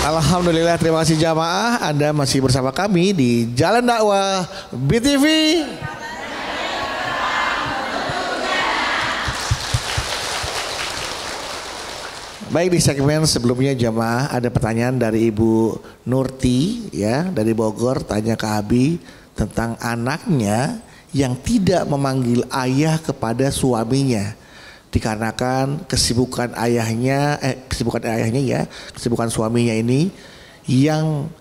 Alhamdulillah, terima kasih jamaah. Anda masih bersama kami di Jalan Dakwah BTV. Baik, di segmen sebelumnya jamaah ada pertanyaan dari Ibu Nurti ya, dari Bogor, tanya ke Abi tentang anaknya yang tidak memanggil ayah kepada suaminya dikarenakan kesibukan suaminya ini yang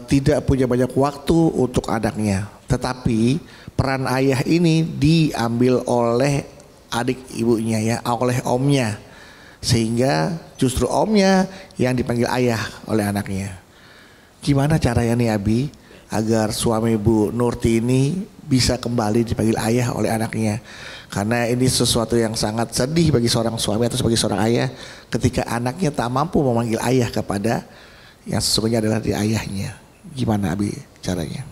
tidak punya banyak waktu untuk anaknya. Tetapi peran ayah ini diambil oleh adik ibunya ya, oleh omnya. Sehingga justru omnya yang dipanggil ayah oleh anaknya. Gimana caranya nih Abi agar suami Bu Nurti ini bisa kembali dipanggil ayah oleh anaknya? Karena ini sesuatu yang sangat sedih bagi seorang suami atau sebagai seorang ayah ketika anaknya tak mampu memanggil ayah kepada yang sesungguhnya adalah di ayahnya. Gimana Abi caranya?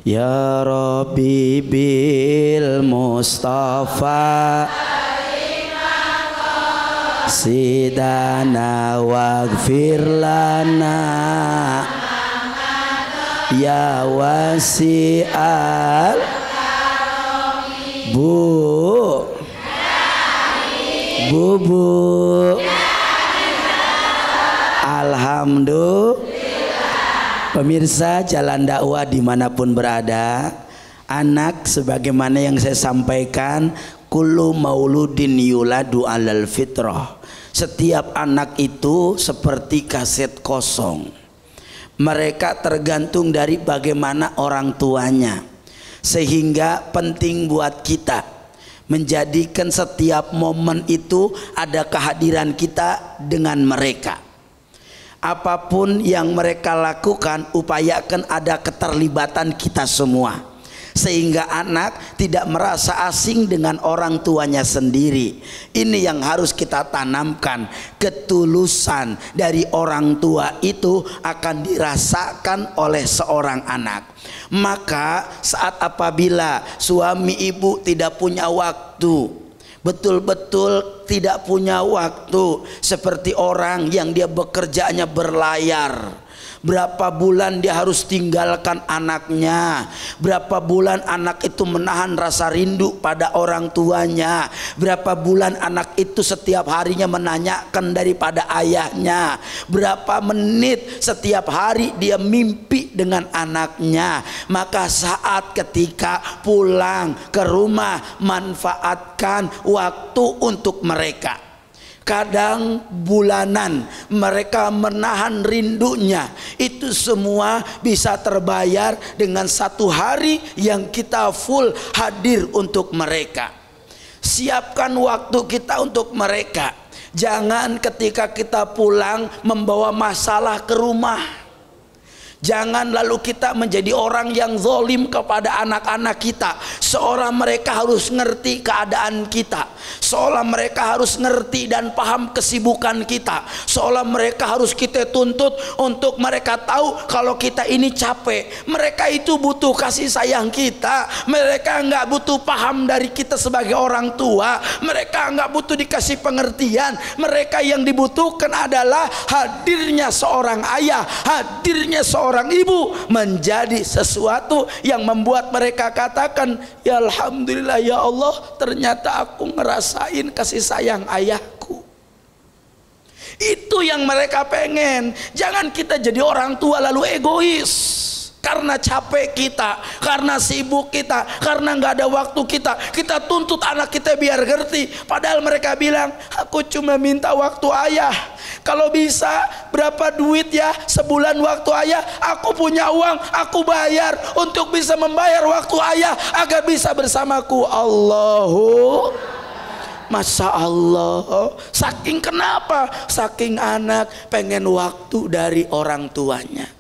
Ya Rabbi bil Mustafa Sidana waghfir lana ya wasi'al Bu Alhamdulillah. Pemirsa Jalan Dakwah dimanapun berada, anak sebagaimana yang saya sampaikan, kullu mauludin yuladu alal fitrah. Setiap anak itu seperti kaset kosong. Mereka tergantung dari bagaimana orang tuanya. Sehingga penting buat kita menjadikan setiap momen itu ada kehadiran kita dengan mereka. Apapun yang mereka lakukan, upayakan ada keterlibatan kita semua. Sehingga anak tidak merasa asing dengan orang tuanya sendiri. Ini yang harus kita tanamkan. Ketulusan dari orang tua itu akan dirasakan oleh seorang anak. Maka saat apabila suami ibu tidak punya waktu, betul-betul tidak punya waktu, seperti orang yang dia bekerjanya berlayar, berapa bulan dia harus tinggalkan anaknya, berapa bulan anak itu menahan rasa rindu pada orang tuanya, berapa bulan anak itu setiap harinya menanyakan daripada ayahnya, berapa menit setiap hari dia mimpi dengan anaknya. Maka saat ketika pulang ke rumah, manfaatkan waktu untuk mereka. Kadang bulanan mereka menahan rindunya, itu semua bisa terbayar dengan satu hari yang kita full hadir untuk mereka. Siapkan waktu kita untuk mereka. Jangan ketika kita pulang membawa masalah ke rumah. Jangan lalu kita menjadi orang yang zalim kepada anak-anak kita. Seolah mereka harus ngerti keadaan kita, seolah mereka harus ngerti dan paham kesibukan kita, seolah mereka harus kita tuntut untuk mereka tahu kalau kita ini capek. Mereka itu butuh kasih sayang kita. Mereka nggak butuh paham dari kita sebagai orang tua. Mereka nggak butuh dikasih pengertian. Mereka yang dibutuhkan adalah hadirnya seorang ayah, hadirnya seorang ibu menjadi sesuatu yang membuat mereka katakan, ya Alhamdulillah ya Allah, ternyata aku ngerasain kasih sayang ayahku. Itu yang mereka pengen. Jangan kita jadi orang tua lalu egois karena capek kita, karena sibuk kita, karena nggak ada waktu kita. Kita tuntut anak kita biar ngerti, padahal mereka bilang, aku cuma minta waktu ayah. Kalau bisa berapa duit ya sebulan waktu ayah, aku punya uang, aku bayar untuk bisa membayar waktu ayah agar bisa bersamaku. Allahu Masya Allah. Saking kenapa? Saking anak pengen waktu dari orang tuanya.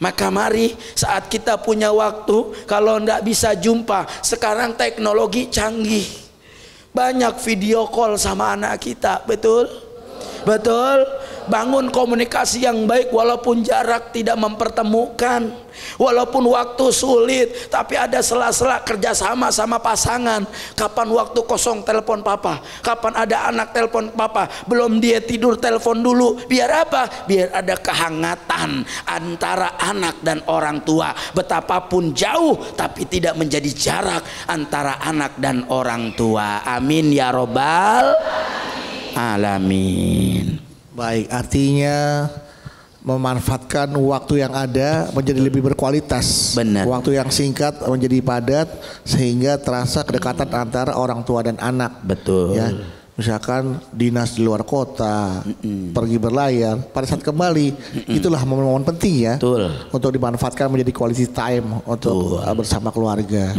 Maka mari saat kita punya waktu, kalau ndak bisa jumpa, sekarang teknologi canggih, banyak video call sama anak kita, betul? Betul? bangun komunikasi yang baik walaupun jarak tidak mempertemukan, walaupun waktu sulit, tapi ada sela-sela kerjasama sama pasangan. Kapan waktu kosong telepon papa, kapan ada anak telepon papa, belum dia tidur telepon dulu. Biar apa? Biar ada kehangatan antara anak dan orang tua. Betapapun jauh tapi tidak menjadi jarak antara anak dan orang tua. Amin ya robbal alamin. Baik, artinya memanfaatkan waktu yang ada menjadi lebih berkualitas. Benar. Waktu yang singkat menjadi padat sehingga terasa kedekatan antara orang tua dan anak. Betul. Ya, misalkan dinas di luar kota, pergi berlayar, pada saat kembali, itulah momen-momen penting ya. Betul. Untuk dimanfaatkan menjadi quality time untuk bersama keluarga.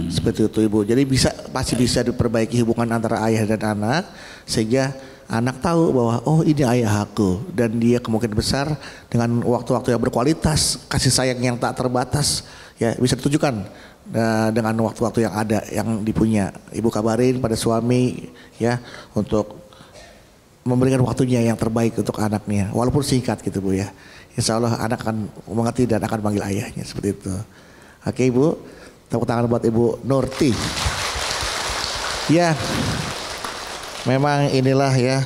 Seperti itu Ibu. Jadi pasti bisa diperbaiki hubungan antara ayah dan anak sehingga anak tahu bahwa oh ini ayah aku, dan dia kemungkinan besar dengan waktu-waktu yang berkualitas, kasih sayang yang tak terbatas ya bisa ditujukan dengan waktu-waktu yang ada yang dipunya. Ibu kabarin pada suami ya untuk memberikan waktunya yang terbaik untuk anaknya walaupun singkat gitu Bu ya. Insya Allah anak akan mengerti dan akan panggil ayahnya seperti itu. Oke Ibu, tepuk tangan buat Ibu Nurti. Ya. Memang inilah ya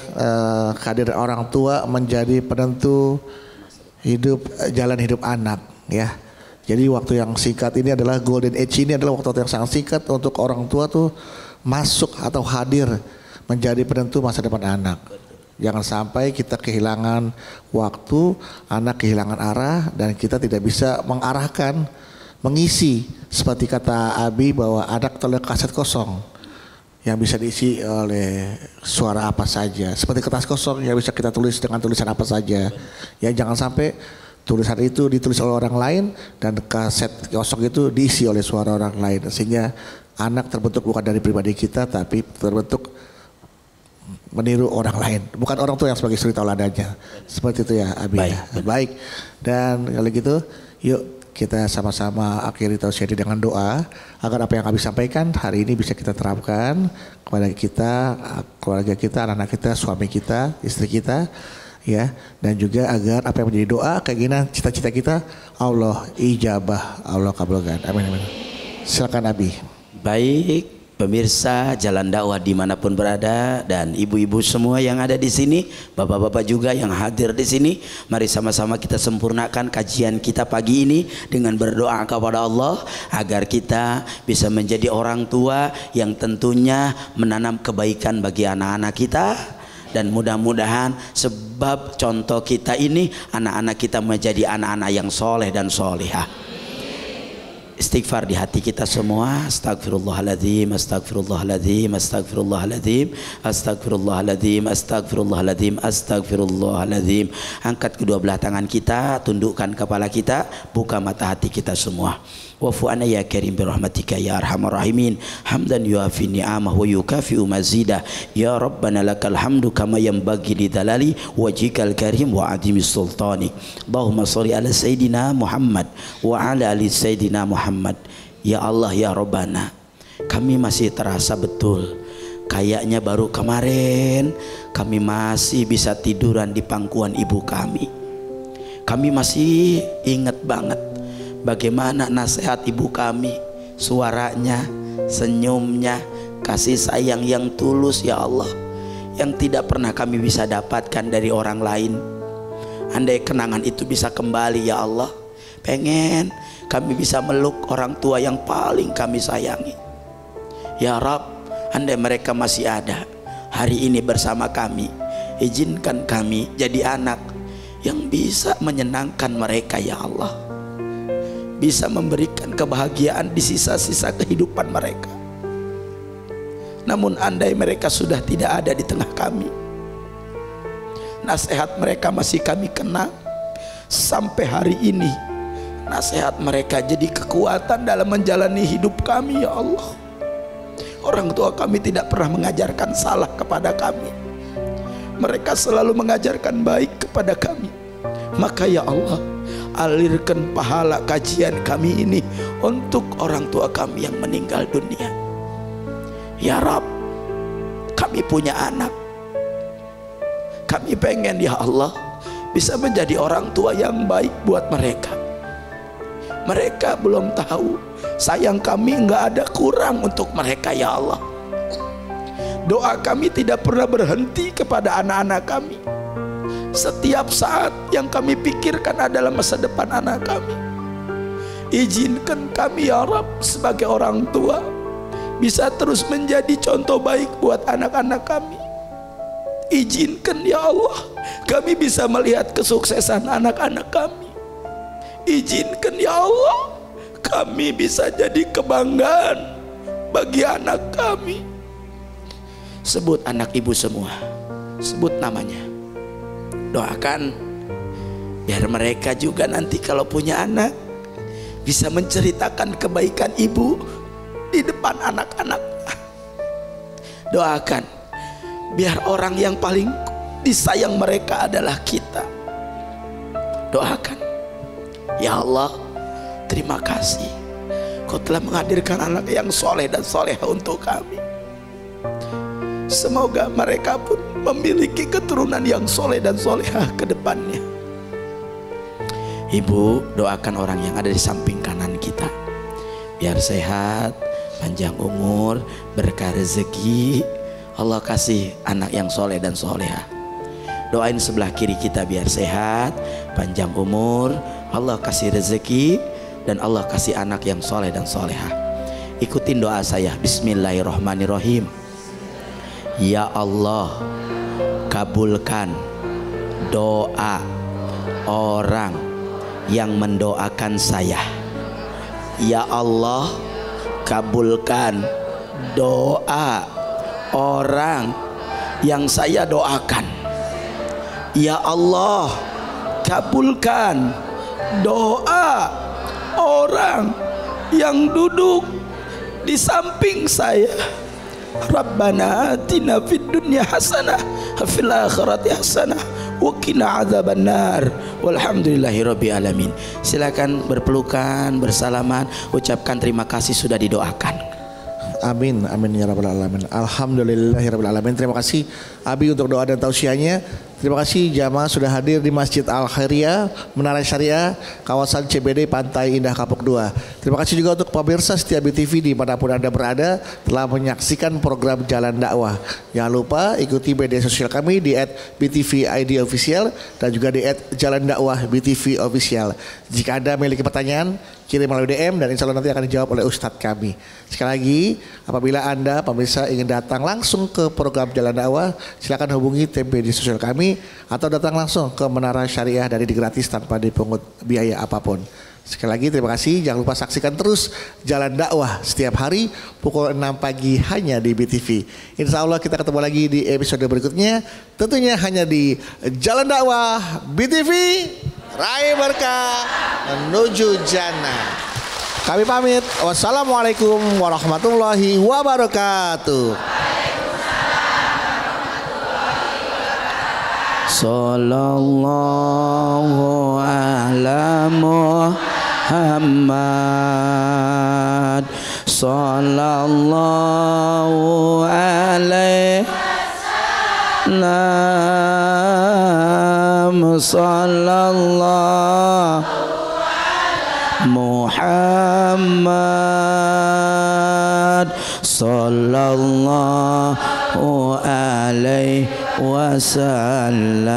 kehadiran orang tua menjadi penentu jalan hidup anak ya. Jadi waktu yang singkat ini adalah golden age, ini adalah waktu yang sangat singkat untuk orang tua tuh masuk atau hadir menjadi penentu masa depan anak. Jangan sampai kita kehilangan waktu, anak kehilangan arah dan kita tidak bisa mengarahkan, mengisi seperti kata Abi bahwa anak terlihat kaset kosong yang bisa diisi oleh suara apa saja, seperti kertas kosong yang bisa kita tulis dengan tulisan apa saja. Ya jangan sampai tulisan itu ditulis oleh orang lain dan kaset kosong itu diisi oleh suara orang lain, sehingga anak terbentuk bukan dari pribadi kita tapi terbentuk meniru orang lain, bukan orang tua yang sebagai suri tauladannya. Seperti itu ya Abi. Baik. Dan kalau gitu yuk kita sama-sama akhiri tausiah dengan doa agar apa yang kami sampaikan hari ini bisa kita terapkan kepada kita, keluarga kita, anak-anak kita, suami kita, istri kita ya, dan juga agar apa yang menjadi doa, keinginan, cita-cita kita Allah ijabah, Allah kabulkan. Amin amin. Silakan Abi. Baik. Pemirsa Jalan Dakwah dimanapun berada dan ibu-ibu semua yang ada di sini, bapak-bapak juga yang hadir di sini, mari sama-sama kita sempurnakan kajian kita pagi ini dengan berdoa kepada Allah agar kita bisa menjadi orang tua yang tentunya menanam kebaikan bagi anak-anak kita. Dan mudah-mudahan sebab contoh kita ini anak-anak kita menjadi anak-anak yang soleh dan solehah. Istighfar di hati kita semua. Astagfirullahaladzim, astagfirullahaladzim, astagfirullahaladzim, astagfirullahaladzim, astagfirullahaladzim, astagfirullahaladzim. Angkat kedua belah tangan kita, tundukkan kepala kita, buka mata hati kita semua. Wa'fu anna ya karim birahmatika ya arhamar rahimin, hamdan yuafi ni'amah wa yukafi'u mazidah. Ya Rabbana lakal hamdu kama yanbaghi lidhalali wajhikal karim wa adimis sultanik. Allahumma sholli ala sayyidina Muhammad wa ala ali sayyidina Muhammad. Ya Allah ya Rabbana, kami masih terasa betul kayaknya baru kemarin kami masih bisa tiduran di pangkuan ibu kami. Kami masih ingat banget bagaimana nasihat ibu kami, suaranya, senyumnya, kasih sayang yang tulus ya Allah, yang tidak pernah kami bisa dapatkan dari orang lain. Andai kenangan itu bisa kembali ya Allah, pengen kami bisa meluk orang tua yang paling kami sayangi. Ya Rab, andai mereka masih ada hari ini bersama kami, izinkan kami jadi anak yang bisa menyenangkan mereka ya Allah, bisa memberikan kebahagiaan di sisa-sisa kehidupan mereka. Namun andai mereka sudah tidak ada di tengah kami, nasihat mereka masih kami kenang sampai hari ini. Nasihat mereka jadi kekuatan dalam menjalani hidup kami ya Allah. Orang tua kami tidak pernah mengajarkan salah kepada kami, mereka selalu mengajarkan baik kepada kami. Maka ya Allah, alirkan pahala kajian kami ini untuk orang tua kami yang meninggal dunia. Ya Rab, kami punya anak, kami pengen ya Allah bisa menjadi orang tua yang baik buat mereka. Mereka belum tahu sayang kami nggak ada kurang untuk mereka ya Allah. Doa kami tidak pernah berhenti kepada anak-anak kami. Setiap saat yang kami pikirkan adalah masa depan anak kami. Izinkan kami ya Rabb sebagai orang tua bisa terus menjadi contoh baik buat anak-anak kami. Izinkan ya Allah kami bisa melihat kesuksesan anak-anak kami. Izinkan ya Allah kami bisa jadi kebanggaan bagi anak kami. Sebut anak ibu semua, sebut namanya, doakan biar mereka juga nanti kalau punya anak bisa menceritakan kebaikan ibu di depan anak-anak. Doakan biar orang yang paling disayang mereka adalah kita. Doakan, ya Allah, terima kasih Kau telah menghadirkan anak yang soleh dan soleha untuk kami. Semoga mereka pun memiliki keturunan yang soleh dan soleha ke depannya. Ibu, doakan orang yang ada di samping kanan kita biar sehat, panjang umur, berkah rezeki. Allah kasih anak yang soleh dan soleha. Doain sebelah kiri kita biar sehat, panjang umur, Allah kasih rezeki, dan Allah kasih anak yang soleh dan soleha. Ikutin doa saya. Bismillahirrahmanirrahim. Ya Allah, kabulkan doa orang yang mendoakan saya. Ya Allah, kabulkan doa orang yang saya doakan. Ya Allah, kabulkan doa orang yang duduk di samping saya. Rabbana atina fid dunya hasanah wa fil akhirati hasanah wa qina adzabannar. Walhamdulillahirabbil alamin. Silakan berpelukan, bersalaman, ucapkan terima kasih sudah didoakan. Amin, amin ya rabbal alamin. Alhamdulillahirabbil alamin. Terima kasih Abi untuk doa dan tausiahnya. Terima kasih jamaah sudah hadir di Masjid Al Khairiyah Menara Syariah kawasan CBD Pantai Indah Kapuk 2. Terima kasih juga untuk pemirsa setia BTV dimanapun Anda berada telah menyaksikan program Jalan Dakwah. Jangan lupa ikuti media sosial kami di @BTV_ID_Official dan juga di @JalanDakwah_BTV_Official. Jika Anda memiliki pertanyaan, kirim melalui DM dan insya Allah nanti akan dijawab oleh Ustadz kami. Sekali lagi, apabila Anda pemirsa ingin datang langsung ke program Jalan Dakwah, silakan hubungi tim media sosial kami atau datang langsung ke Menara Syariah dan ini gratis tanpa dipungut biaya apapun. Sekali lagi terima kasih. Jangan lupa saksikan terus Jalan Dakwah setiap hari pukul 6 pagi hanya di BTV. Insya Allah kita ketemu lagi di episode berikutnya, tentunya hanya di Jalan Dakwah BTV. Raih berkah menuju jannah. Kami pamit. Wassalamualaikum warahmatullahi wabarakatuh. Sallallahu ala Muhammad. Sallallahu alaihi wasallam. Sallallahu Muhammad. Sallallahu alaihi wasallam.